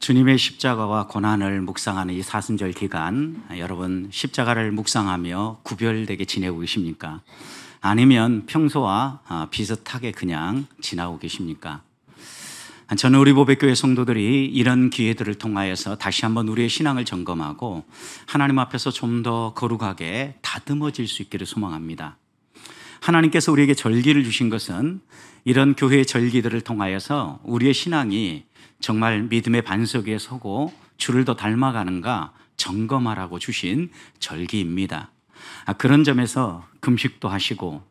주님의 십자가와 고난을 묵상하는 이 사순절 기간, 여러분 십자가를 묵상하며 구별되게 지내고 계십니까? 아니면 평소와 비슷하게 그냥 지나고 계십니까? 저는 우리 보배교회 성도들이 이런 기회들을 통하여서 다시 한번 우리의 신앙을 점검하고 하나님 앞에서 좀 더 거룩하게 다듬어질 수 있기를 소망합니다. 하나님께서 우리에게 절기를 주신 것은 이런 교회의 절기들을 통하여서 우리의 신앙이 정말 믿음의 반석 위에 서고 주를 더 닮아가는가 점검하라고 주신 절기입니다. 그런 점에서 금식도 하시고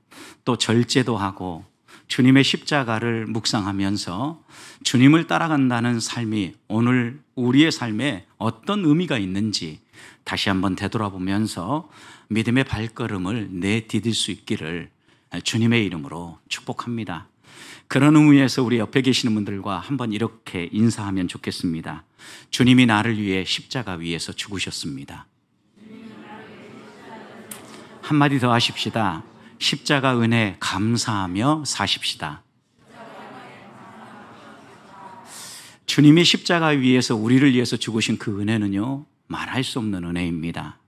또 절제도 하고 주님의 십자가를 묵상하면서 주님을 따라간다는 삶이 오늘 우리의 삶에 어떤 의미가 있는지 다시 한번 되돌아보면서 믿음의 발걸음을 내디딜 수 있기를 주님의 이름으로 축복합니다. 그런 의미에서 우리 옆에 계시는 분들과 한번 이렇게 인사하면 좋겠습니다. 주님이 나를 위해 십자가 위에서 죽으셨습니다. 한마디 더 하십시다. 십자가 은혜 감사하며 사십시다. 주님이 십자가 위에서 우리를 위해서 죽으신 그 은혜는요, 말할 수 없는 은혜입니다.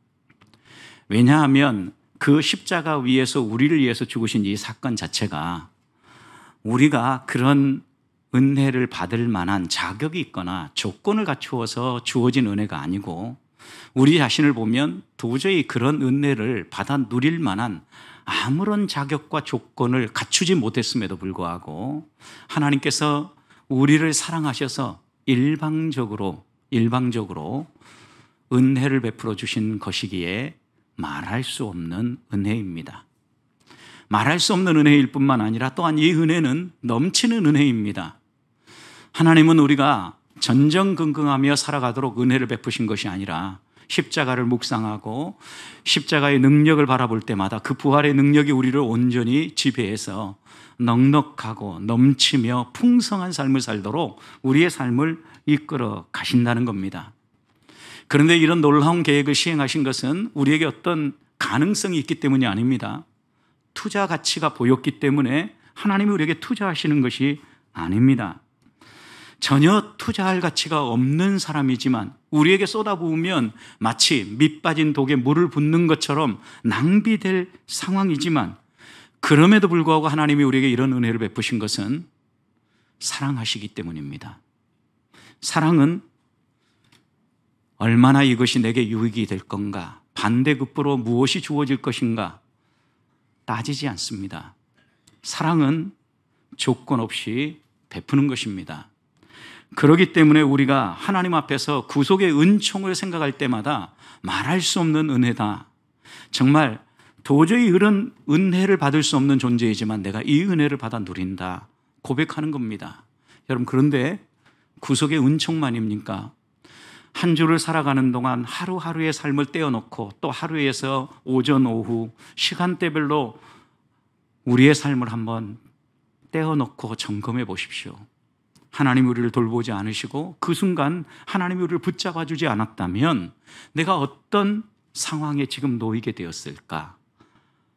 왜냐하면 그 십자가 위에서 우리를 위해서 죽으신 이 사건 자체가 우리가 그런 은혜를 받을 만한 자격이 있거나 조건을 갖추어서 주어진 은혜가 아니고 우리 자신을 보면 도저히 그런 은혜를 받아 누릴 만한 아무런 자격과 조건을 갖추지 못했음에도 불구하고 하나님께서 우리를 사랑하셔서 일방적으로 은혜를 베풀어 주신 것이기에 말할 수 없는 은혜입니다. 말할 수 없는 은혜일 뿐만 아니라 또한 이 은혜는 넘치는 은혜입니다. 하나님은 우리가 전전긍긍하며 살아가도록 은혜를 베푸신 것이 아니라 십자가를 묵상하고 십자가의 능력을 바라볼 때마다 그 부활의 능력이 우리를 온전히 지배해서 넉넉하고 넘치며 풍성한 삶을 살도록 우리의 삶을 이끌어 가신다는 겁니다. 그런데 이런 놀라운 계획을 시행하신 것은 우리에게 어떤 가능성이 있기 때문이 아닙니다. 투자 가치가 보였기 때문에 하나님이 우리에게 투자하시는 것이 아닙니다. 전혀 투자할 가치가 없는 사람이지만 우리에게 쏟아부으면 마치 밑 빠진 독에 물을 붓는 것처럼 낭비될 상황이지만 그럼에도 불구하고 하나님이 우리에게 이런 은혜를 베푸신 것은 사랑하시기 때문입니다. 사랑은 얼마나 이것이 내게 유익이 될 건가, 반대급부로 무엇이 주어질 것인가 따지지 않습니다. 사랑은 조건 없이 베푸는 것입니다. 그렇기 때문에 우리가 하나님 앞에서 구속의 은총을 생각할 때마다 말할 수 없는 은혜다. 정말 도저히 이런 은혜를 받을 수 없는 존재이지만 내가 이 은혜를 받아 누린다 고백하는 겁니다. 여러분, 그런데 구속의 은총만입니까? 한 주를 살아가는 동안 하루하루의 삶을 떼어놓고 또 하루에서 오전, 오후 시간대별로 우리의 삶을 한번 떼어놓고 점검해 보십시오. 하나님이 우리를 돌보지 않으시고 그 순간 하나님이 우리를 붙잡아 주지 않았다면 내가 어떤 상황에 지금 놓이게 되었을까?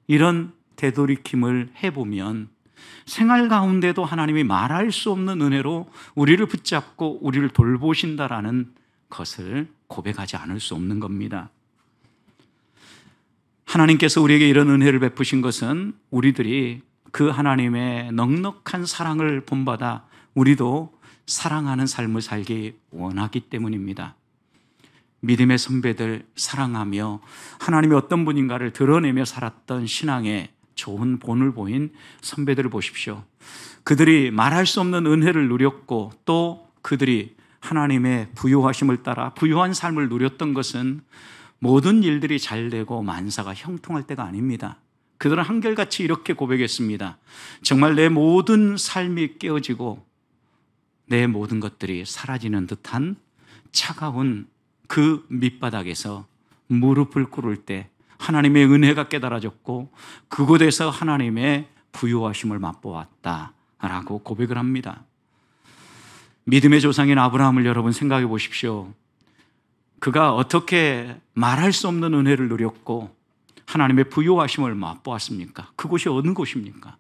이런 되돌이킴을 해보면 생활 가운데도 하나님이 말할 수 없는 은혜로 우리를 붙잡고 우리를 돌보신다라는 것을 고백하지 않을 수 없는 겁니다. 하나님께서 우리에게 이런 은혜를 베푸신 것은 우리들이 그 하나님의 넉넉한 사랑을 본받아 우리도 사랑하는 삶을 살기 원하기 때문입니다. 믿음의 선배들 사랑하며 하나님이 어떤 분인가를 드러내며 살았던 신앙의 좋은 본을 보인 선배들을 보십시오. 그들이 말할 수 없는 은혜를 누렸고 또 그들이 하나님의 부요하심을 따라 부요한 삶을 누렸던 것은 모든 일들이 잘 되고 만사가 형통할 때가 아닙니다. 그들은 한결같이 이렇게 고백했습니다. 정말 내 모든 삶이 깨어지고 내 모든 것들이 사라지는 듯한 차가운 그 밑바닥에서 무릎을 꿇을 때 하나님의 은혜가 깨달아졌고 그곳에서 하나님의 부요하심을 맛보았다라고 고백을 합니다. 믿음의 조상인 아브라함을 여러분 생각해 보십시오. 그가 어떻게 말할 수 없는 은혜를 누렸고 하나님의 부요하심을 맛보았습니까? 그곳이 어느 곳입니까?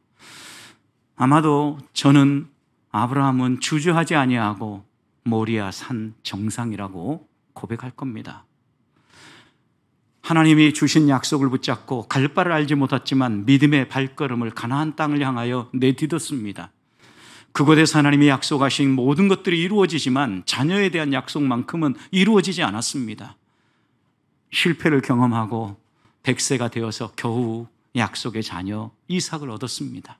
아마도 저는 아브라함은 주저하지 아니하고 모리아 산 정상이라고 고백할 겁니다. 하나님이 주신 약속을 붙잡고 갈 바를 알지 못했지만 믿음의 발걸음을 가나안 땅을 향하여 내딛었습니다. 그곳에서 하나님이 약속하신 모든 것들이 이루어지지만 자녀에 대한 약속만큼은 이루어지지 않았습니다. 실패를 경험하고 100세가 되어서 겨우 약속의 자녀 이삭을 얻었습니다.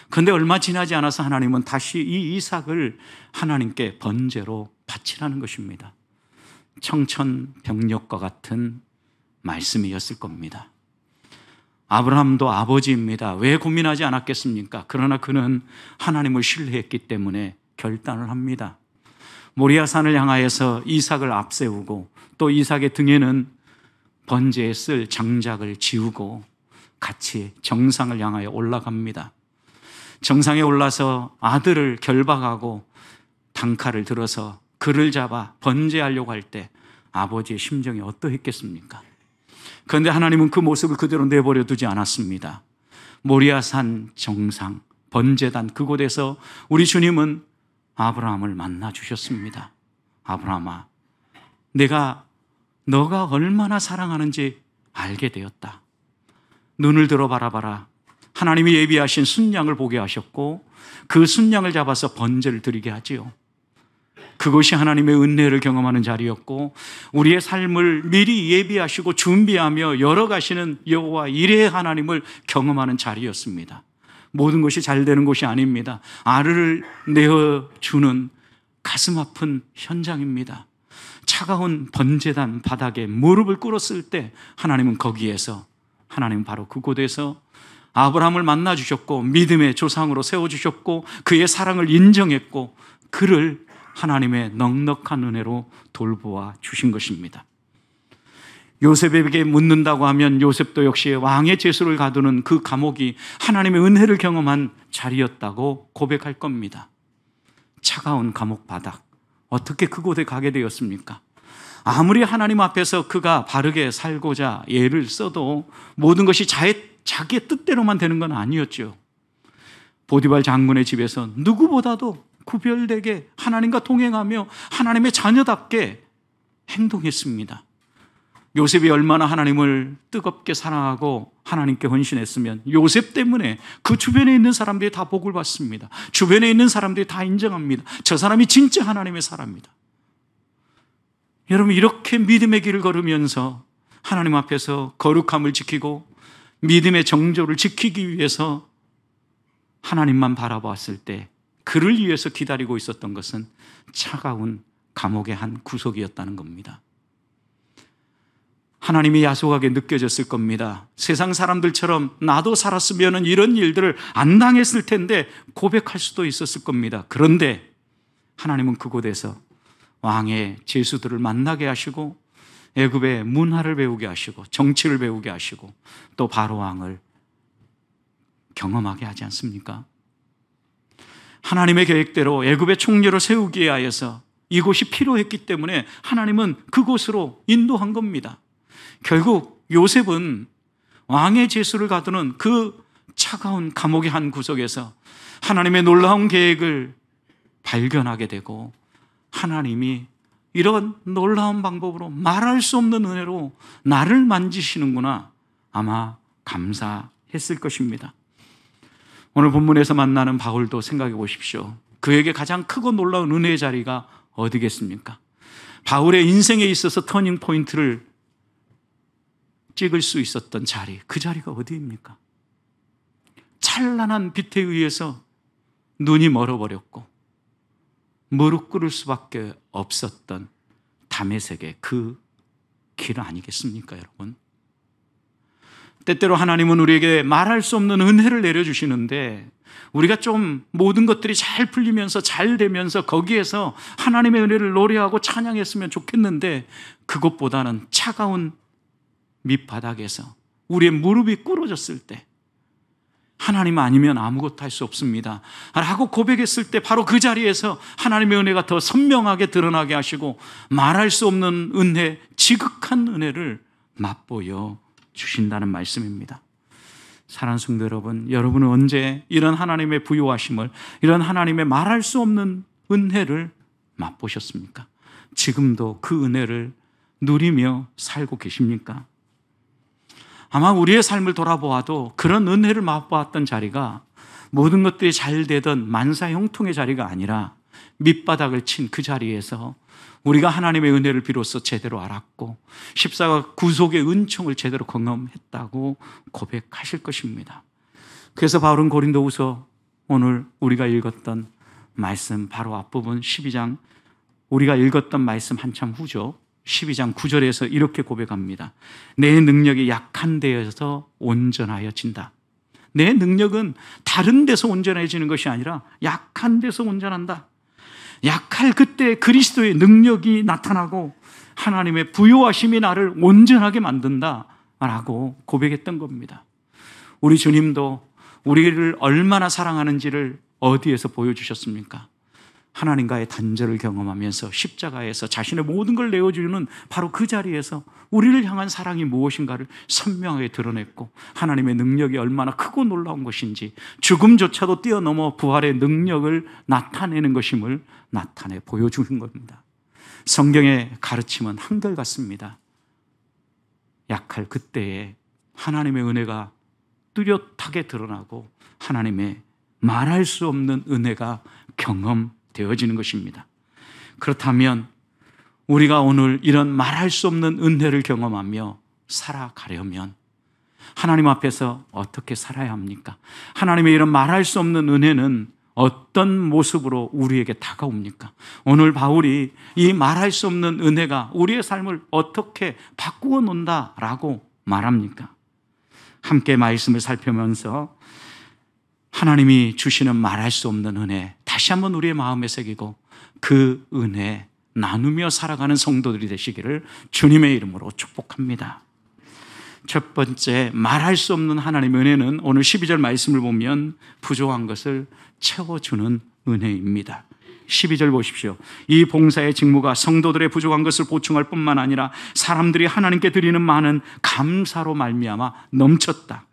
그런데 얼마 지나지 않아서 하나님은 다시 이 이삭을 하나님께 번제로 바치라는 것입니다. 청천벽력과 같은 말씀이었을 겁니다. 아브라함도 아버지입니다. 왜 고민하지 않았겠습니까? 그러나 그는 하나님을 신뢰했기 때문에 결단을 합니다. 모리아산을 향하여서 이삭을 앞세우고 또 이삭의 등에는 번제에 쓸 장작을 지우고 같이 정상을 향하여 올라갑니다. 정상에 올라서 아들을 결박하고 단칼을 들어서 그를 잡아 번제하려고 할 때 아버지의 심정이 어떠했겠습니까? 그런데 하나님은 그 모습을 그대로 내버려 두지 않았습니다. 모리아산 정상, 번제단 그곳에서 우리 주님은 아브라함을 만나 주셨습니다. 아브라함아, 내가 너가 얼마나 사랑하는지 알게 되었다. 눈을 들어 바라봐라. 하나님이 예비하신 순양을 보게 하셨고 그 순양을 잡아서 번제를 드리게 하지요. 그것이 하나님의 은혜를 경험하는 자리였고 우리의 삶을 미리 예비하시고 준비하며 열어가시는 여호와 이레의 하나님을 경험하는 자리였습니다. 모든 것이 잘 되는 것이 아닙니다. 알을 내어주는 가슴 아픈 현장입니다. 차가운 번제단 바닥에 무릎을 꿇었을 때 하나님은 거기에서 하나님은 바로 그곳에서 아브라함을 만나 주셨고 믿음의 조상으로 세워주셨고 그의 사랑을 인정했고 그를 하나님의 넉넉한 은혜로 돌보아 주신 것입니다. 요셉에게 묻는다고 하면 요셉도 역시 왕의 제수를 가두는 그 감옥이 하나님의 은혜를 경험한 자리였다고 고백할 겁니다. 차가운 감옥 바닥, 어떻게 그곳에 가게 되었습니까? 아무리 하나님 앞에서 그가 바르게 살고자 애를 써도 모든 것이 자기의 뜻대로만 되는 건 아니었죠. 보디발 장군의 집에서 누구보다도 구별되게 하나님과 동행하며 하나님의 자녀답게 행동했습니다. 요셉이 얼마나 하나님을 뜨겁게 사랑하고 하나님께 헌신했으면 요셉 때문에 그 주변에 있는 사람들이 다 복을 받습니다. 주변에 있는 사람들이 다 인정합니다. 저 사람이 진짜 하나님의 사람입니다. 여러분, 이렇게 믿음의 길을 걸으면서 하나님 앞에서 거룩함을 지키고 믿음의 정조를 지키기 위해서 하나님만 바라보았을 때 그를 위해서 기다리고 있었던 것은 차가운 감옥의 한 구석이었다는 겁니다. 하나님이 야속하게 느껴졌을 겁니다. 세상 사람들처럼 나도 살았으면 이런 일들을 안 당했을 텐데 고백할 수도 있었을 겁니다. 그런데 하나님은 그곳에서 왕의 제수들을 만나게 하시고 애굽의 문화를 배우게 하시고 정치를 배우게 하시고 또 바로 왕을 경험하게 하지 않습니까? 하나님의 계획대로 애굽의 총리를 세우기에 하여서 이곳이 필요했기 때문에 하나님은 그곳으로 인도한 겁니다. 결국 요셉은 왕의 제수를 가두는 그 차가운 감옥의 한 구석에서 하나님의 놀라운 계획을 발견하게 되고 하나님이 이런 놀라운 방법으로 말할 수 없는 은혜로 나를 만지시는구나 아마 감사했을 것입니다. 오늘 본문에서 만나는 바울도 생각해 보십시오. 그에게 가장 크고 놀라운 은혜의 자리가 어디겠습니까? 바울의 인생에 있어서 터닝 포인트를 찍을 수 있었던 자리, 그 자리가 어디입니까? 찬란한 빛에 의해서 눈이 멀어버렸고 무릎 꿇을 수밖에 없었던 다메섹의 그 길 아니겠습니까, 여러분? 때때로 하나님은 우리에게 말할 수 없는 은혜를 내려주시는데 우리가 좀 모든 것들이 잘 풀리면서 잘 되면서 거기에서 하나님의 은혜를 노래하고 찬양했으면 좋겠는데 그것보다는 차가운 밑바닥에서 우리의 무릎이 꿇어졌을 때 하나님 아니면 아무것도 할 수 없습니다 라고 고백했을 때 바로 그 자리에서 하나님의 은혜가 더 선명하게 드러나게 하시고 말할 수 없는 은혜, 지극한 은혜를 맛보여 주신다는 말씀입니다. 사랑하는 성도 여러분, 여러분은 언제 이런 하나님의 부요하심을, 이런 하나님의 말할 수 없는 은혜를 맛보셨습니까? 지금도 그 은혜를 누리며 살고 계십니까? 아마 우리의 삶을 돌아보아도 그런 은혜를 맛보았던 자리가 모든 것들이 잘 되던 만사형통의 자리가 아니라 밑바닥을 친 그 자리에서 우리가 하나님의 은혜를 비로소 제대로 알았고 십자가 구속의 은총을 제대로 경험했다고 고백하실 것입니다. 그래서 바울은 고린도후서 오늘 우리가 읽었던 말씀 바로 앞부분 12장, 우리가 읽었던 말씀 한참 후죠. 12장 9절에서 이렇게 고백합니다. 내 능력이 약한 데에서 온전하여진다. 내 능력은 다른 데서 온전해지는 것이 아니라 약한 데서 온전한다. 약할 그때 그리스도의 능력이 나타나고 하나님의 부요하심이 나를 온전하게 만든다라고 고백했던 겁니다. 우리 주님도 우리를 얼마나 사랑하는지를 어디에서 보여주셨습니까? 하나님과의 단절을 경험하면서 십자가에서 자신의 모든 걸 내어주는 바로 그 자리에서 우리를 향한 사랑이 무엇인가를 선명하게 드러냈고 하나님의 능력이 얼마나 크고 놀라운 것인지 죽음조차도 뛰어넘어 부활의 능력을 나타내는 것임을 나타내 보여주는 겁니다. 성경의 가르침은 한결같습니다. 약할 그때에 하나님의 은혜가 뚜렷하게 드러나고 하나님의 말할 수 없는 은혜가 경험되어지는 것입니다. 그렇다면 우리가 오늘 이런 말할 수 없는 은혜를 경험하며 살아가려면 하나님 앞에서 어떻게 살아야 합니까? 하나님의 이런 말할 수 없는 은혜는 어떤 모습으로 우리에게 다가옵니까? 오늘 바울이 이 말할 수 없는 은혜가 우리의 삶을 어떻게 바꾸어 놓는다라고 말합니까? 함께 말씀을 살펴보면서 하나님이 주시는 말할 수 없는 은혜 다시 한번 우리의 마음에 새기고 그 은혜 나누며 살아가는 성도들이 되시기를 주님의 이름으로 축복합니다. 첫 번째, 말할 수 없는 하나님의 은혜는 오늘 12절 말씀을 보면 부족한 것을 채워주는 은혜입니다. 12절 보십시오. 이 봉사의 직무가 성도들의 부족한 것을 보충할 뿐만 아니라 사람들이 하나님께 드리는 많은 감사로 말미암아 넘쳤다.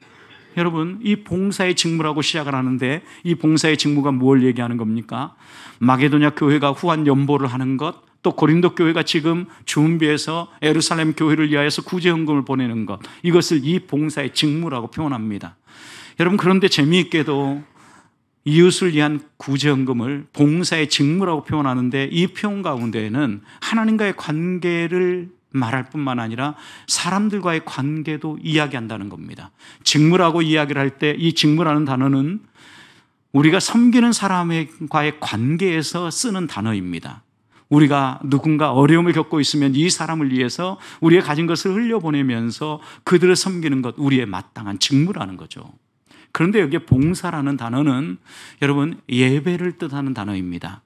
여러분, 이 봉사의 직무라고 시작을 하는데 이 봉사의 직무가 뭘 얘기하는 겁니까? 마게도냐 교회가 후한 연보를 하는 것, 또 고린도 교회가 지금 준비해서 예루살렘 교회를 위하여서 구제헌금을 보내는 것, 이것을 이 봉사의 직무라고 표현합니다. 여러분, 그런데 재미있게도 이웃을 위한 구제헌금을 봉사의 직무라고 표현하는데 이 표현 가운데에는 하나님과의 관계를 말할 뿐만 아니라 사람들과의 관계도 이야기한다는 겁니다. 직무라고 이야기를 할 때 이 직무라는 단어는 우리가 섬기는 사람과의 관계에서 쓰는 단어입니다. 우리가 누군가 어려움을 겪고 있으면 이 사람을 위해서 우리의 가진 것을 흘려보내면서 그들을 섬기는 것, 우리의 마땅한 직무라는 거죠. 그런데 여기에 봉사라는 단어는 여러분 예배를 뜻하는 단어입니다.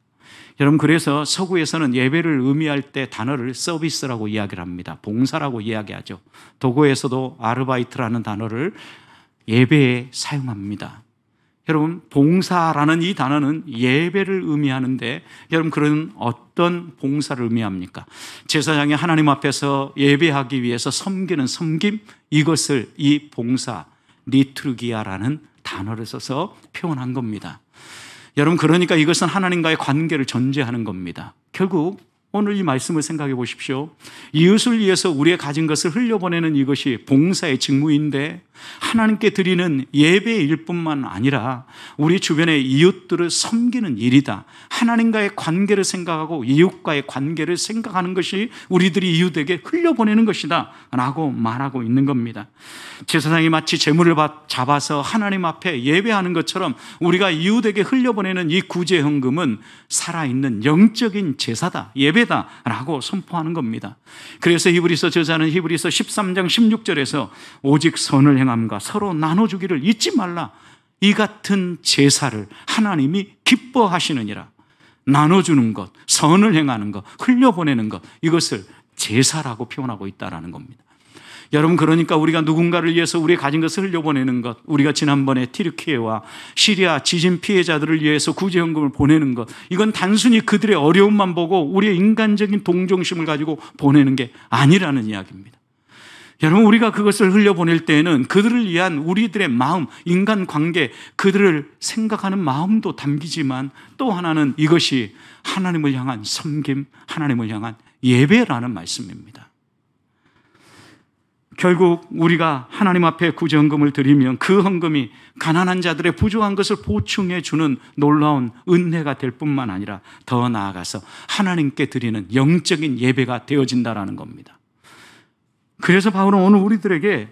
여러분, 그래서 서구에서는 예배를 의미할 때 단어를 서비스라고 이야기를 합니다. 봉사라고 이야기하죠. 도구에서도 아르바이트라는 단어를 예배에 사용합니다. 여러분, 봉사라는 이 단어는 예배를 의미하는데 여러분, 그런 어떤 봉사를 의미합니까? 제사장이 하나님 앞에서 예배하기 위해서 섬기는 섬김, 이것을 이 봉사, 리투르기아라는 단어를 써서 표현한 겁니다. 여러분, 그러니까 이것은 하나님과의 관계를 전제하는 겁니다. 결국 오늘 이 말씀을 생각해 보십시오. 이웃을 위해서 우리의 가진 것을 흘려보내는 이것이 봉사의 직무인데 하나님께 드리는 예배의 일뿐만 아니라 우리 주변의 이웃들을 섬기는 일이다. 하나님과의 관계를 생각하고 이웃과의 관계를 생각하는 것이 우리들이 이웃에게 흘려보내는 것이다 라고 말하고 있는 겁니다. 제사장이 마치 재물을 잡아서 하나님 앞에 예배하는 것처럼 우리가 이웃에게 흘려보내는 이 구제헌금은 살아있는 영적인 제사다, 예배다 라고 선포하는 겁니다. 그래서 히브리서 저자는 히브리서 13장 16절에서 오직 선을 행함과 서로 나눠주기를 잊지 말라. 이 같은 제사를 하나님이 기뻐하시느니라. 나눠주는 것, 선을 행하는 것, 흘려보내는 것, 이것을 제사라고 표현하고 있다는 겁니다. 여러분, 그러니까 우리가 누군가를 위해서 우리의 가진 것을 흘려보내는 것, 우리가 지난번에 튀르키예와 시리아 지진 피해자들을 위해서 구제헌금을 보내는 것, 이건 단순히 그들의 어려움만 보고 우리의 인간적인 동정심을 가지고 보내는 게 아니라는 이야기입니다. 여러분, 우리가 그것을 흘려보낼 때에는 그들을 위한 우리들의 마음, 인간관계, 그들을 생각하는 마음도 담기지만 또 하나는 이것이 하나님을 향한 섬김, 하나님을 향한 예배라는 말씀입니다. 결국 우리가 하나님 앞에 구제헌금을 드리면 그 헌금이 가난한 자들의 부족한 것을 보충해 주는 놀라운 은혜가 될 뿐만 아니라 더 나아가서 하나님께 드리는 영적인 예배가 되어진다는 겁니다. 그래서 바울은 오늘 우리들에게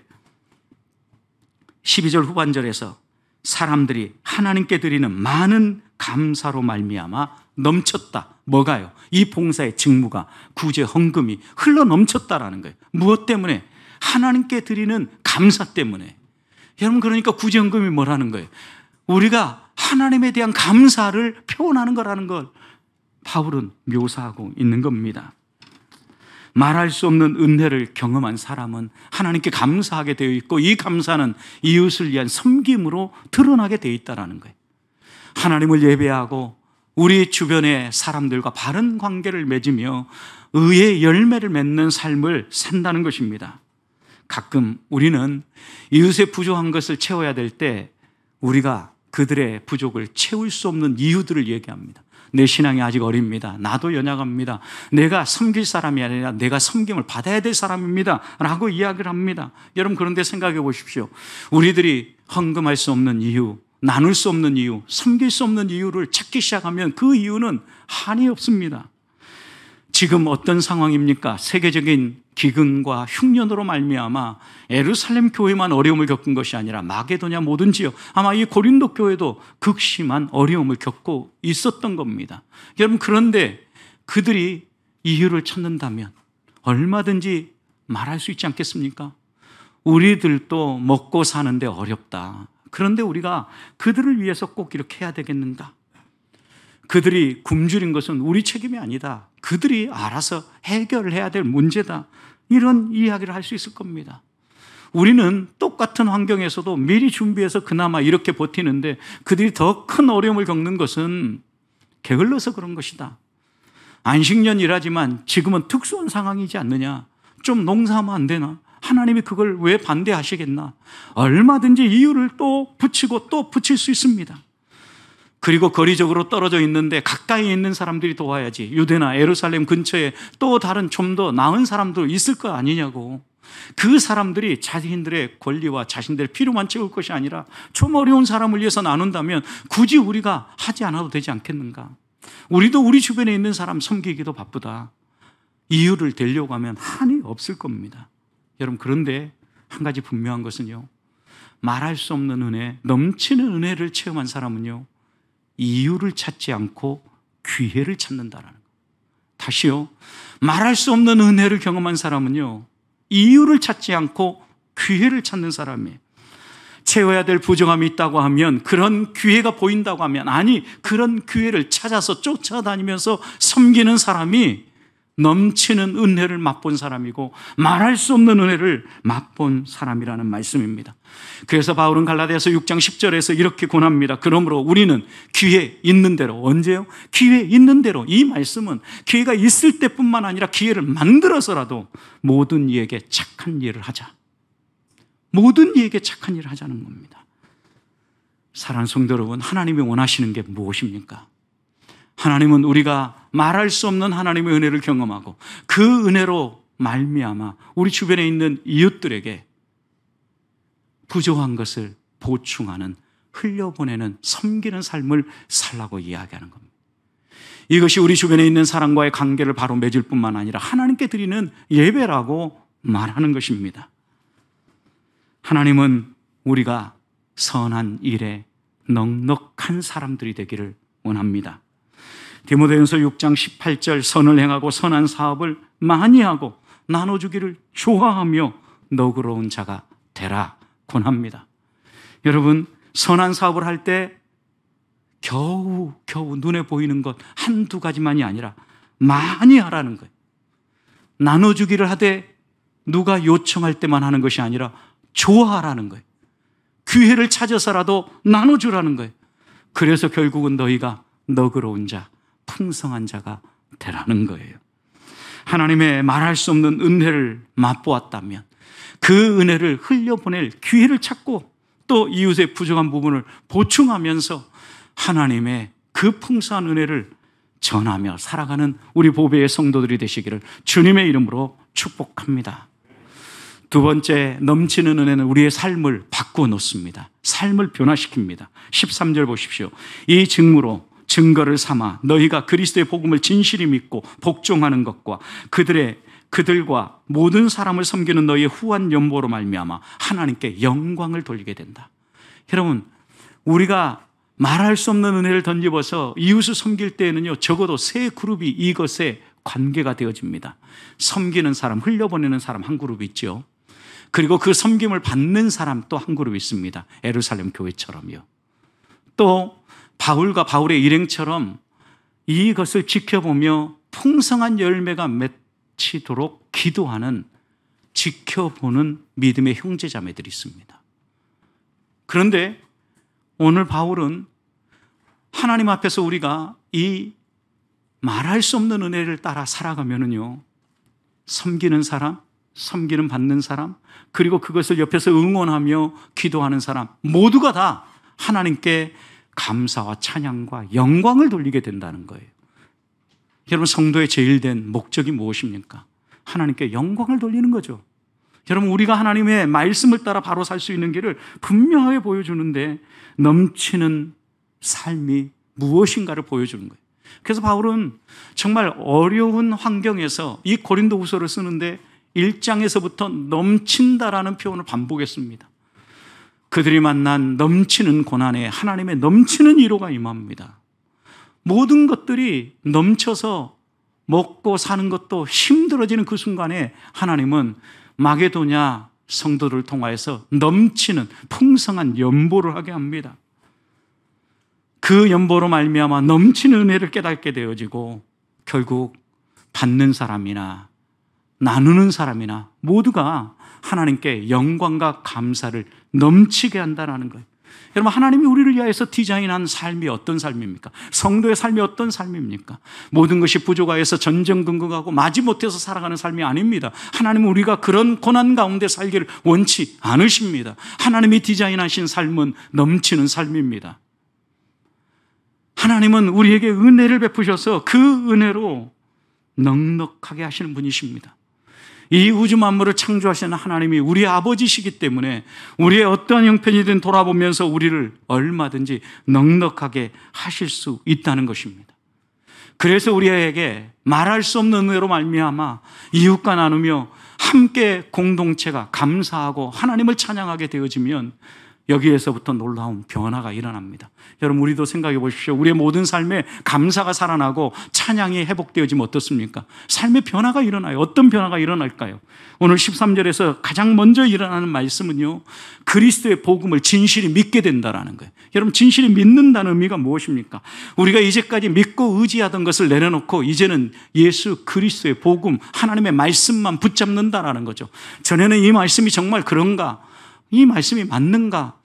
12절 후반절에서 사람들이 하나님께 드리는 많은 감사로 말미암아 넘쳤다. 뭐가요? 이 봉사의 직무가, 구제 헌금이 흘러 넘쳤다라는 거예요. 무엇 때문에? 하나님께 드리는 감사 때문에. 여러분, 그러니까 구제 헌금이 뭐라는 거예요? 우리가 하나님에 대한 감사를 표현하는 거라는 걸 바울은 묘사하고 있는 겁니다. 말할 수 없는 은혜를 경험한 사람은 하나님께 감사하게 되어 있고, 이 감사는 이웃을 위한 섬김으로 드러나게 되어 있다는 거예요. 하나님을 예배하고 우리 주변의 사람들과 바른 관계를 맺으며 의의 열매를 맺는 삶을 산다는 것입니다. 가끔 우리는 이웃의 부족한 것을 채워야 될 때 우리가 그들의 부족을 채울 수 없는 이유들을 얘기합니다. 내 신앙이 아직 어립니다. 나도 연약합니다. 내가 섬길 사람이 아니라 내가 섬김을 받아야 될 사람입니다 라고 이야기를 합니다. 여러분, 그런데 생각해 보십시오. 우리들이 헌금할 수 없는 이유, 나눌 수 없는 이유, 섬길 수 없는 이유를 찾기 시작하면 그 이유는 한이 없습니다. 지금 어떤 상황입니까? 세계적인 기근과 흉년으로 말미암아 예루살렘 교회만 어려움을 겪은 것이 아니라 마게도냐 모든 지역, 아마 이 고린도 교회도 극심한 어려움을 겪고 있었던 겁니다. 여러분, 그런데 그들이 이유를 찾는다면 얼마든지 말할 수 있지 않겠습니까? 우리들도 먹고 사는데 어렵다. 그런데 우리가 그들을 위해서 꼭 이렇게 해야 되겠는가? 그들이 굶주린 것은 우리 책임이 아니다. 그들이 알아서 해결해야 될 문제다. 이런 이야기를 할 수 있을 겁니다. 우리는 똑같은 환경에서도 미리 준비해서 그나마 이렇게 버티는데 그들이 더 큰 어려움을 겪는 것은 게을러서 그런 것이다. 안식년 일하지만 지금은 특수한 상황이지 않느냐. 좀 농사하면 안 되나? 하나님이 그걸 왜 반대하시겠나? 얼마든지 이유를 또 붙이고 또 붙일 수 있습니다. 그리고 거리적으로 떨어져 있는데 가까이 있는 사람들이 도와야지. 유대나 예루살렘 근처에 또 다른 좀 더 나은 사람도 있을 거 아니냐고. 그 사람들이 자신들의 권리와 자신들의 필요만 채울 것이 아니라 좀 어려운 사람을 위해서 나눈다면 굳이 우리가 하지 않아도 되지 않겠는가? 우리도 우리 주변에 있는 사람 섬기기도 바쁘다. 이유를 대려고 하면 한이 없을 겁니다. 여러분, 그런데 한 가지 분명한 것은요, 말할 수 없는 은혜, 넘치는 은혜를 체험한 사람은요, 이유를 찾지 않고 기회를 찾는다는 거. 다시요, 말할 수 없는 은혜를 경험한 사람은요, 이유를 찾지 않고 기회를 찾는 사람이에요. 채워야 될 부정함이 있다고 하면, 그런 기회가 보인다고 하면, 아니, 그런 기회를 찾아서 쫓아다니면서 섬기는 사람이 넘치는 은혜를 맛본 사람이고 말할 수 없는 은혜를 맛본 사람이라는 말씀입니다. 그래서 바울은 갈라디아서 6장 10절에서 이렇게 권합니다. 그러므로 우리는 기회 있는 대로, 언제요? 기회 있는 대로. 이 말씀은 기회가 있을 때뿐만 아니라 기회를 만들어서라도 모든 이에게 착한 일을 하자. 모든 이에게 착한 일을 하자는 겁니다. 사랑하는 성도 여러분, 하나님이 원하시는 게 무엇입니까? 하나님은 우리가 말할 수 없는 하나님의 은혜를 경험하고 그 은혜로 말미암아 우리 주변에 있는 이웃들에게 부족한 것을 보충하는, 흘려보내는, 섬기는 삶을 살라고 이야기하는 겁니다. 이것이 우리 주변에 있는 사람과의 관계를 바로 맺을 뿐만 아니라 하나님께 드리는 예배라고 말하는 것입니다. 하나님은 우리가 선한 일에 넉넉한 사람들이 되기를 원합니다. 디모데전서 6장 18절, 선을 행하고 선한 사업을 많이 하고 나눠주기를 좋아하며 너그러운 자가 되라 권합니다. 여러분, 선한 사업을 할 때 겨우 눈에 보이는 것 한두 가지만이 아니라 많이 하라는 거예요. 나눠주기를 하되 누가 요청할 때만 하는 것이 아니라 좋아하라는 거예요. 기회를 찾아서라도 나눠주라는 거예요. 그래서 결국은 너희가 너그러운 자, 풍성한 자가 되라는 거예요. 하나님의 말할 수 없는 은혜를 맛보았다면, 그 은혜를 흘려보낼 기회를 찾고 또 이웃의 부족한 부분을 보충하면서 하나님의 그 풍성한 은혜를 전하며 살아가는 우리 보배의 성도들이 되시기를 주님의 이름으로 축복합니다. 두 번째, 넘치는 은혜는 우리의 삶을 바꾸어 놓습니다. 삶을 변화시킵니다. 13절 보십시오. 이 증거를 삼아 너희가 그리스도의 복음을 진실히 믿고 복종하는 것과 그들과 모든 사람을 섬기는 너희의 후한 연보로 말미암아 하나님께 영광을 돌리게 된다. 여러분, 우리가 말할 수 없는 은혜를 던집어서 이웃을 섬길 때에는요, 적어도 세 그룹이 이것에 관계가 되어집니다. 섬기는 사람, 흘려보내는 사람 한 그룹 있죠. 그리고 그 섬김을 받는 사람 또 한 그룹 있습니다. 예루살렘 교회처럼요. 또 바울과 바울의 일행처럼 이것을 지켜보며 풍성한 열매가 맺히도록 기도하는, 지켜보는 믿음의 형제자매들이 있습니다. 그런데 오늘 바울은 하나님 앞에서 우리가 이 말할 수 없는 은혜를 따라 살아가면은요, 섬기는 사람, 섬기는 받는 사람, 그리고 그것을 옆에서 응원하며 기도하는 사람 모두가 다 하나님께 감사와 찬양과 영광을 돌리게 된다는 거예요. 여러분, 성도의 제일 된 목적이 무엇입니까? 하나님께 영광을 돌리는 거죠. 여러분, 우리가 하나님의 말씀을 따라 바로 살 수 있는 길을 분명하게 보여주는데 넘치는 삶이 무엇인가를 보여주는 거예요. 그래서 바울은 정말 어려운 환경에서 이 고린도후서를 쓰는데 1장에서부터 넘친다라는 표현을 반복했습니다. 그들이 만난 넘치는 고난에 하나님의 넘치는 위로가 임합니다. 모든 것들이 넘쳐서 먹고 사는 것도 힘들어지는 그 순간에 하나님은 마게도냐 성도들을 통하여서 넘치는 풍성한 연보를 하게 합니다. 그 연보로 말미암아 넘치는 은혜를 깨닫게 되어지고 결국 받는 사람이나 나누는 사람이나 모두가 하나님께 영광과 감사를 넘치게 한다는 거예요. 여러분, 하나님이 우리를 위하여서 디자인한 삶이 어떤 삶입니까? 성도의 삶이 어떤 삶입니까? 모든 것이 부족하여서 전전긍긍하고 마지못해서 살아가는 삶이 아닙니다. 하나님은 우리가 그런 고난 가운데 살기를 원치 않으십니다. 하나님이 디자인하신 삶은 넘치는 삶입니다. 하나님은 우리에게 은혜를 베푸셔서 그 은혜로 넉넉하게 하시는 분이십니다. 이 우주 만물을 창조하시는 하나님이 우리 아버지시기 때문에 우리의 어떠한 형편이든 돌아보면서 우리를 얼마든지 넉넉하게 하실 수 있다는 것입니다. 그래서 우리에게 말할 수 없는 은혜로 말미암아 이웃과 나누며 함께 공동체가 감사하고 하나님을 찬양하게 되어지면 여기에서부터 놀라운 변화가 일어납니다. 여러분, 우리도 생각해 보십시오. 우리의 모든 삶에 감사가 살아나고 찬양이 회복되어지면 어떻습니까? 삶의 변화가 일어나요. 어떤 변화가 일어날까요? 오늘 13절에서 가장 먼저 일어나는 말씀은요, 그리스도의 복음을 진실히 믿게 된다라는 거예요. 여러분, 진실히 믿는다는 의미가 무엇입니까? 우리가 이제까지 믿고 의지하던 것을 내려놓고 이제는 예수 그리스도의 복음, 하나님의 말씀만 붙잡는다라는 거죠. 전에는 이 말씀이 정말 그런가? 이 말씀이 맞는가?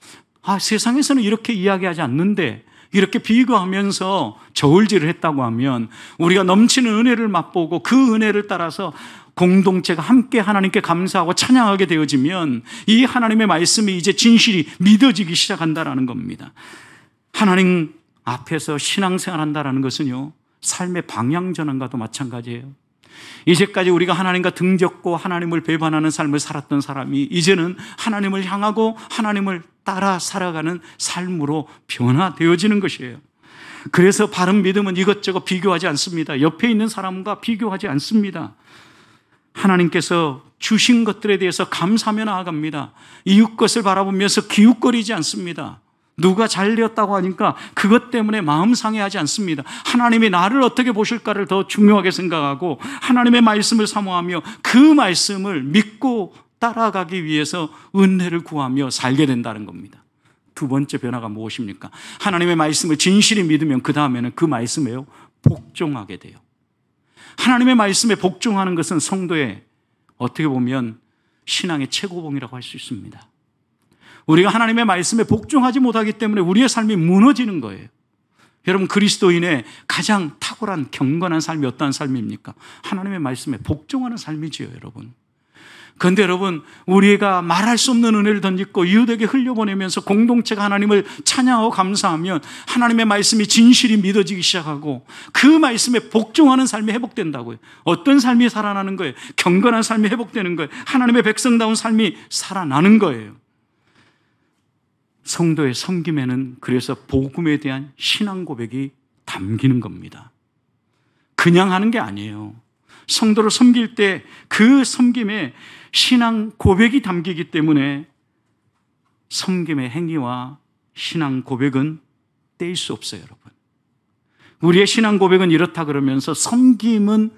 세상에서는 이렇게 이야기하지 않는데 이렇게 비교하면서 저울질을 했다고 하면 우리가 넘치는 은혜를 맛보고 그 은혜를 따라서 공동체가 함께 하나님께 감사하고 찬양하게 되어지면 이 하나님의 말씀이 이제 진실이 믿어지기 시작한다는 겁니다. 하나님 앞에서 신앙생활한다는 것은요, 삶의 방향전환과도 마찬가지예요. 이제까지 우리가 하나님과 등졌고 하나님을 배반하는 삶을 살았던 사람이 이제는 하나님을 향하고 하나님을 따라 살아가는 삶으로 변화되어지는 것이에요. 그래서 바른 믿음은 이것저것 비교하지 않습니다. 옆에 있는 사람과 비교하지 않습니다. 하나님께서 주신 것들에 대해서 감사하며 나아갑니다. 이웃 것을 바라보면서 기웃거리지 않습니다. 누가 잘 되었다고 하니까 그것 때문에 마음 상해하지 않습니다. 하나님이 나를 어떻게 보실까를 더 중요하게 생각하고 하나님의 말씀을 사모하며 그 말씀을 믿고 따라가기 위해서 은혜를 구하며 살게 된다는 겁니다. 두 번째 변화가 무엇입니까? 하나님의 말씀을 진실히 믿으면 그 다음에는 그 말씀에요, 복종하게 돼요. 하나님의 말씀에 복종하는 것은 성도의 어떻게 보면 신앙의 최고봉이라고 할 수 있습니다. 우리가 하나님의 말씀에 복종하지 못하기 때문에 우리의 삶이 무너지는 거예요. 여러분, 그리스도인의 가장 탁월한 경건한 삶이 어떠한 삶입니까? 하나님의 말씀에 복종하는 삶이지요, 여러분. 그런데 여러분, 우리가 말할 수 없는 은혜를 던지고 이웃에게 흘려보내면서 공동체가 하나님을 찬양하고 감사하면 하나님의 말씀이 진실이 믿어지기 시작하고 그 말씀에 복종하는 삶이 회복된다고요. 어떤 삶이 살아나는 거예요? 경건한 삶이 회복되는 거예요. 하나님의 백성다운 삶이 살아나는 거예요. 성도의 섬김에는 그래서 복음에 대한 신앙 고백이 담기는 겁니다. 그냥 하는 게 아니에요. 성도를 섬길 때 그 섬김에 신앙 고백이 담기기 때문에 섬김의 행위와 신앙 고백은 떼일 수 없어요, 여러분. 우리의 신앙 고백은 이렇다 그러면서 섬김은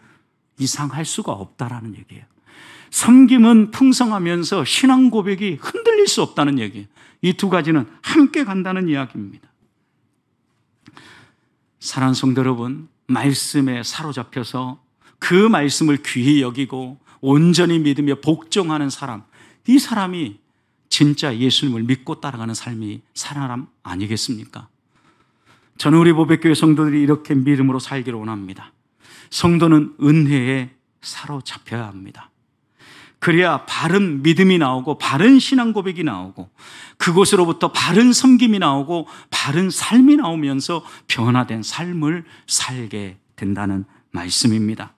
이상할 수가 없다라는 얘기예요. 섬김은 풍성하면서 신앙 고백이 흔들릴 수 없다는 얘기예요. 이 두 가지는 함께 간다는 이야기입니다. 사랑하는 성도 여러분, 말씀에 사로잡혀서 그 말씀을 귀히 여기고 온전히 믿으며 복종하는 사람, 이 사람이 진짜 예수님을 믿고 따라가는 삶이 사람 아니겠습니까? 저는 우리 보배교회 성도들이 이렇게 믿음으로 살기를 원합니다. 성도는 은혜에 사로잡혀야 합니다. 그래야 바른 믿음이 나오고 바른 신앙 고백이 나오고 그곳으로부터 바른 섬김이 나오고 바른 삶이 나오면서 변화된 삶을 살게 된다는 말씀입니다.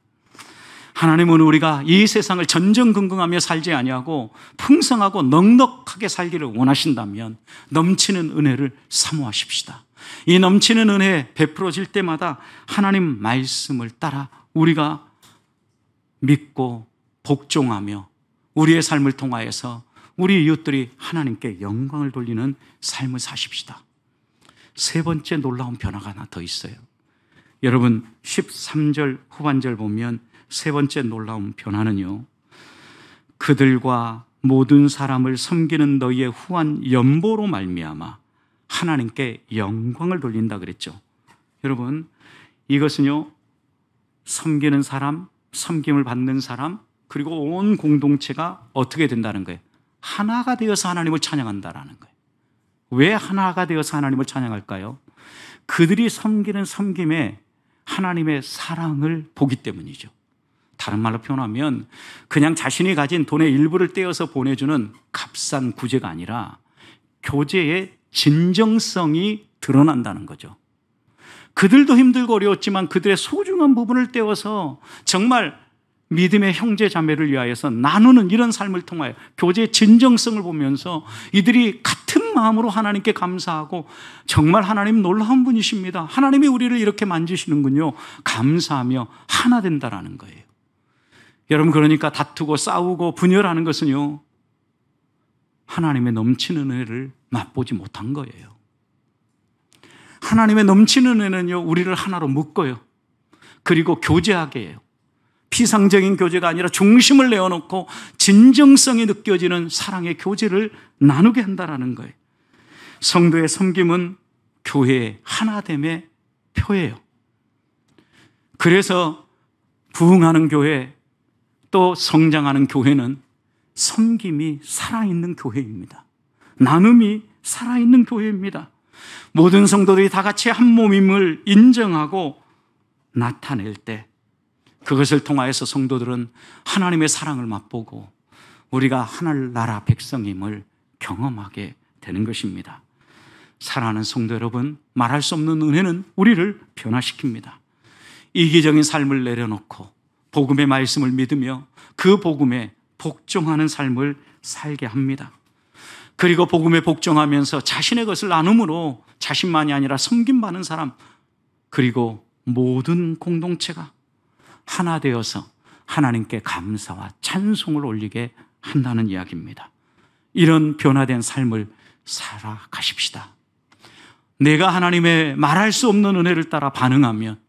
하나님은 우리가 이 세상을 전전긍긍하며 살지 아니하고 풍성하고 넉넉하게 살기를 원하신다면 넘치는 은혜를 사모하십시다. 이 넘치는 은혜 베풀어질 때마다 하나님 말씀을 따라 우리가 믿고 복종하며 우리의 삶을 통하여서 우리 이웃들이 하나님께 영광을 돌리는 삶을 사십시다. 세 번째 놀라운 변화가 하나 더 있어요. 여러분 13절 후반절 보면 세 번째 놀라운 변화는요, 그들과 모든 사람을 섬기는 너희의 후한 연보로 말미암아 하나님께 영광을 돌린다 그랬죠. 여러분, 이것은요, 섬기는 사람, 섬김을 받는 사람, 그리고 온 공동체가 어떻게 된다는 거예요? 하나가 되어서 하나님을 찬양한다라는 거예요. 왜 하나가 되어서 하나님을 찬양할까요? 그들이 섬기는 섬김에 하나님의 사랑을 보기 때문이죠. 다른 말로 표현하면 그냥 자신이 가진 돈의 일부를 떼어서 보내주는 값싼 구제가 아니라 교제의 진정성이 드러난다는 거죠. 그들도 힘들고 어려웠지만 그들의 소중한 부분을 떼어서 정말 믿음의 형제 자매를 위하여서 나누는 이런 삶을 통하여 교제의 진정성을 보면서 이들이 같은 마음으로 하나님께 감사하고 정말 하나님 놀라운 분이십니다. 하나님이 우리를 이렇게 만지시는군요. 감사하며 하나 된다라는 거예요. 여러분, 그러니까 다투고 싸우고 분열하는 것은요, 하나님의 넘치는 은혜를 맛보지 못한 거예요. 하나님의 넘치는 은혜는요, 우리를 하나로 묶어요. 그리고 교제하게 해요. 피상적인 교제가 아니라 중심을 내어놓고 진정성이 느껴지는 사랑의 교제를 나누게 한다는 거예요. 성도의 섬김은 교회의 하나됨의 표예요. 그래서 부흥하는 교회, 또 성장하는 교회는 섬김이 살아있는 교회입니다. 나눔이 살아있는 교회입니다. 모든 성도들이 다 같이 한 몸임을 인정하고 나타낼 때 그것을 통하여서 성도들은 하나님의 사랑을 맛보고 우리가 하늘나라 백성임을 경험하게 되는 것입니다. 사랑하는 성도 여러분, 말할 수 없는 은혜는 우리를 변화시킵니다. 이기적인 삶을 내려놓고 복음의 말씀을 믿으며 그 복음에 복종하는 삶을 살게 합니다. 그리고 복음에 복종하면서 자신의 것을 나눔으로 자신만이 아니라 섬김받는 사람, 그리고 모든 공동체가 하나 되어서 하나님께 감사와 찬송을 올리게 한다는 이야기입니다. 이런 변화된 삶을 살아가십시다. 내가 하나님의 말할 수 없는 은혜를 따라 반응하면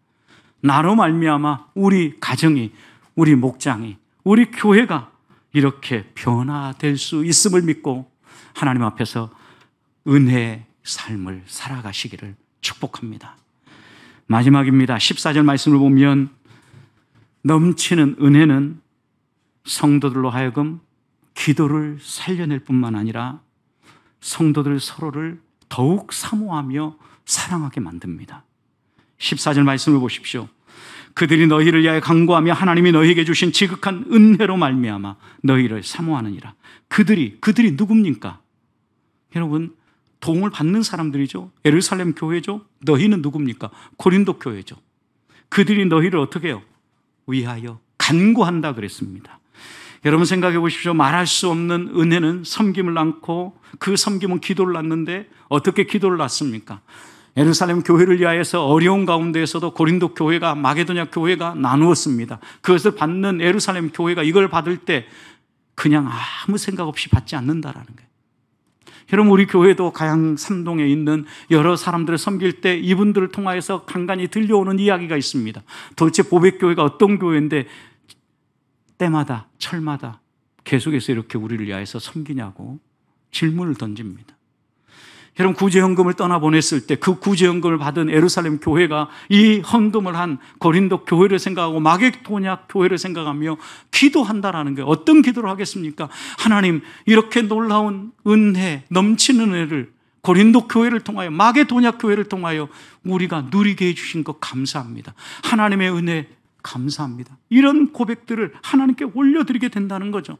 나로 말미암아 우리 가정이, 우리 목장이, 우리 교회가 이렇게 변화될 수 있음을 믿고 하나님 앞에서 은혜의 삶을 살아가시기를 축복합니다. 마지막입니다. 14절 말씀을 보면 넘치는 은혜는 성도들로 하여금 기도를 살려낼 뿐만 아니라 성도들 서로를 더욱 사모하며 사랑하게 만듭니다. 14절 말씀을 보십시오. 그들이 너희를 위하여 간구하며 하나님이 너희에게 주신 지극한 은혜로 말미암아 너희를 사모하느니라. 그들이 누굽니까? 여러분, 도움을 받는 사람들이죠. 예루살렘 교회죠. 너희는 누굽니까? 고린도 교회죠. 그들이 너희를 어떻게 해요? 위하여 간구한다 그랬습니다. 여러분 생각해 보십시오. 말할 수 없는 은혜는 섬김을 낳고 그 섬김은 기도를 낳는데 어떻게 기도를 낳습니까? 예루살렘 교회를 위하여서 어려운 가운데에서도 고린도 교회가, 마게도냐 교회가 나누었습니다. 그것을 받는 예루살렘 교회가 이걸 받을 때 그냥 아무 생각 없이 받지 않는다라는 거예요. 여러분, 우리 교회도 가양 삼동에 있는 여러 사람들을 섬길 때 이분들을 통하여서 간간히 들려오는 이야기가 있습니다. 도대체 보백교회가 어떤 교회인데 때마다 철마다 계속해서 이렇게 우리를 위하여서 섬기냐고 질문을 던집니다. 여러분, 구제헌금을 떠나보냈을 때 그 구제헌금을 받은 예루살렘 교회가 이 헌금을 한 고린도 교회를 생각하고 마게도냐 교회를 생각하며 기도한다라는 거예요. 어떤 기도를 하겠습니까? 하나님, 이렇게 놀라운 은혜, 넘치는 은혜를 고린도 교회를 통하여, 마게도냐 교회를 통하여 우리가 누리게 해주신 것 감사합니다. 하나님의 은혜 감사합니다. 이런 고백들을 하나님께 올려드리게 된다는 거죠.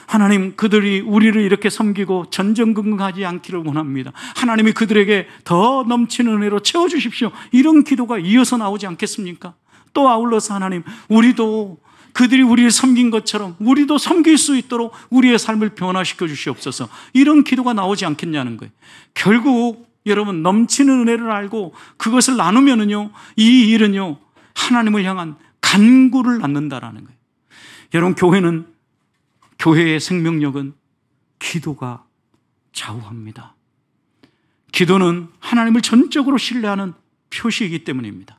하나님, 그들이 우리를 이렇게 섬기고 전전긍긍하지 않기를 원합니다. 하나님이 그들에게 더 넘치는 은혜로 채워주십시오. 이런 기도가 이어서 나오지 않겠습니까? 또 아울러서 하나님, 우리도 그들이 우리를 섬긴 것처럼 우리도 섬길 수 있도록 우리의 삶을 변화시켜 주시옵소서. 이런 기도가 나오지 않겠냐는 거예요. 결국 여러분, 넘치는 은혜를 알고 그것을 나누면은요, 이 일은요, 하나님을 향한 간구를 낳는다라는 거예요. 여러분, 교회의 생명력은 기도가 좌우합니다. 기도는 하나님을 전적으로 신뢰하는 표시이기 때문입니다.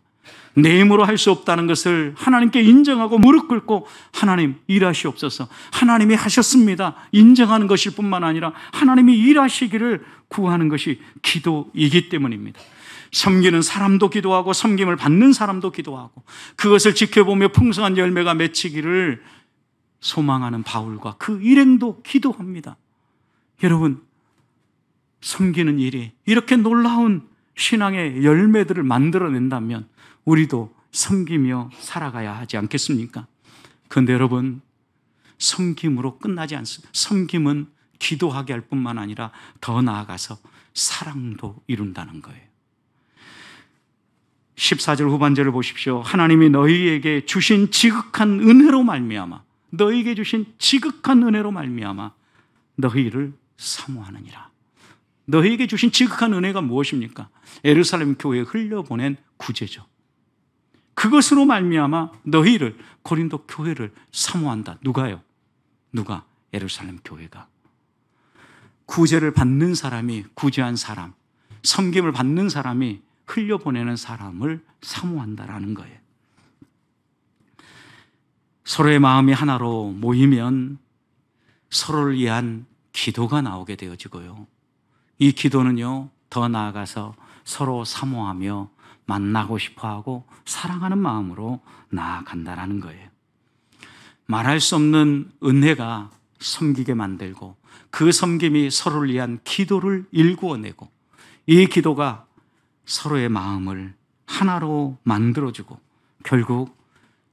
내 힘으로 할 수 없다는 것을 하나님께 인정하고 무릎 꿇고 하나님 일하시옵소서, 하나님이 하셨습니다 인정하는 것일 뿐만 아니라 하나님이 일하시기를 구하는 것이 기도이기 때문입니다. 섬기는 사람도 기도하고 섬김을 받는 사람도 기도하고 그것을 지켜보며 풍성한 열매가 맺히기를 소망하는 바울과 그 일행도 기도합니다. 여러분, 섬기는 일이 이렇게 놀라운 신앙의 열매들을 만들어낸다면 우리도 섬기며 살아가야 하지 않겠습니까? 그런데 여러분, 섬김으로 끝나지 않습니다. 섬김은 기도하게 할 뿐만 아니라 더 나아가서 사랑도 이룬다는 거예요. 14절 후반절을 보십시오. 하나님이 너희에게 주신 지극한 은혜로 말미암아, 너희에게 주신 지극한 은혜로 말미암아 너희를 사모하느니라. 너희에게 주신 지극한 은혜가 무엇입니까? 예루살렘 교회에 흘려보낸 구제죠. 그것으로 말미암아 너희를, 고린도 교회를 사모한다. 누가요? 누가? 예루살렘 교회가. 구제를 받는 사람이, 구제한 사람, 섬김을 받는 사람이 흘려보내는 사람을 사모한다라는 거예요. 서로의 마음이 하나로 모이면 서로를 위한 기도가 나오게 되어지고요. 이 기도는요, 더 나아가서 서로 사모하며 만나고 싶어하고 사랑하는 마음으로 나아간다라는 거예요. 말할 수 없는 은혜가 섬기게 만들고 그 섬김이 서로를 위한 기도를 일구어내고 이 기도가 서로의 마음을 하나로 만들어주고 결국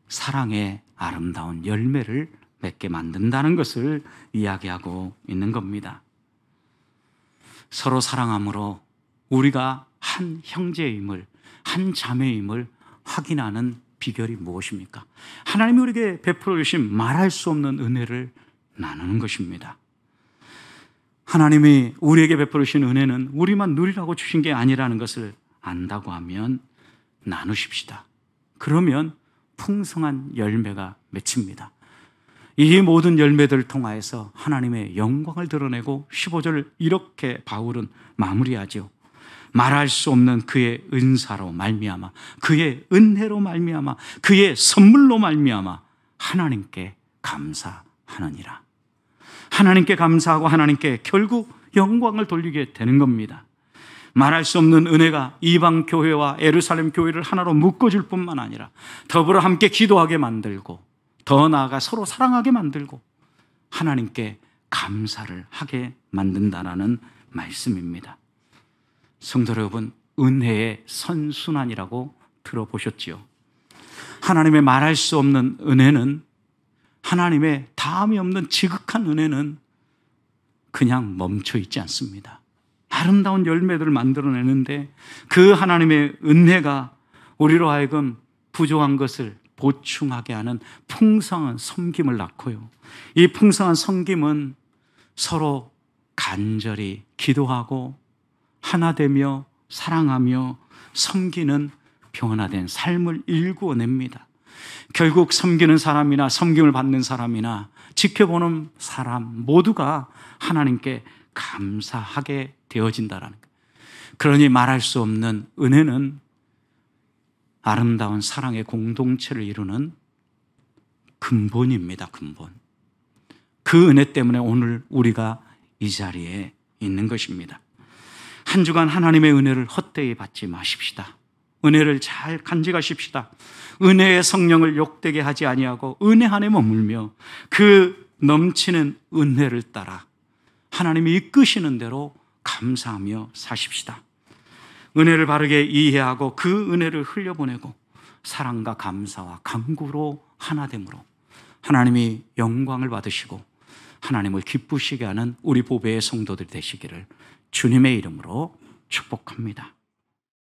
사랑의 아름다운 열매를 맺게 만든다는 것을 이야기하고 있는 겁니다. 서로 사랑함으로 우리가 한 형제임을, 한 자매임을 확인하는 비결이 무엇입니까? 하나님이 우리에게 베풀어 주신 말할 수 없는 은혜를 나누는 것입니다. 하나님이 우리에게 베풀어 주신 은혜는 우리만 누리라고 주신 게 아니라는 것을 안다고 하면 나누십시다. 그러면 풍성한 열매가 맺힙니다. 이 모든 열매들을 통하여서 하나님의 영광을 드러내고 15절을 이렇게 바울은 마무리하죠. 말할 수 없는 그의 은사로 말미암아, 그의 은혜로 말미암아, 그의 선물로 말미암아 하나님께 감사하느니라. 하나님께 감사하고 하나님께 결국 영광을 돌리게 되는 겁니다. 말할 수 없는 은혜가 이방 교회와 예루살렘 교회를 하나로 묶어줄 뿐만 아니라 더불어 함께 기도하게 만들고 더 나아가 서로 사랑하게 만들고 하나님께 감사를 하게 만든다라는 말씀입니다. 성도 여러분, 은혜의 선순환이라고 들어보셨지요? 하나님의 말할 수 없는 은혜는, 하나님의 다함이 없는 지극한 은혜는 그냥 멈춰 있지 않습니다. 아름다운 열매들을 만들어내는데 그 하나님의 은혜가 우리로 하여금 부족한 것을 보충하게 하는 풍성한 섬김을 낳고요. 이 풍성한 섬김은 서로 간절히 기도하고 하나 되며 사랑하며 섬기는 변화된 삶을 일구어냅니다. 결국 섬기는 사람이나 섬김을 받는 사람이나 지켜보는 사람 모두가 하나님께 감사하게 되어진다라는 거예요. 그러니 말할 수 없는 은혜는 아름다운 사랑의 공동체를 이루는 근본입니다. 근본. 그 은혜 때문에 오늘 우리가 이 자리에 있는 것입니다. 한 주간 하나님의 은혜를 헛되이 받지 마십시다. 은혜를 잘 간직하십시다. 은혜의 성령을 욕되게 하지 아니하고 은혜 안에 머물며 그 넘치는 은혜를 따라 하나님이 이끄시는 대로 감사하며 사십시다. 은혜를 바르게 이해하고 그 은혜를 흘려보내고 사랑과 감사와 간구로 하나됨으로 하나님이 영광을 받으시고 하나님을 기쁘시게 하는 우리 보배의 성도들 되시기를 주님의 이름으로 축복합니다.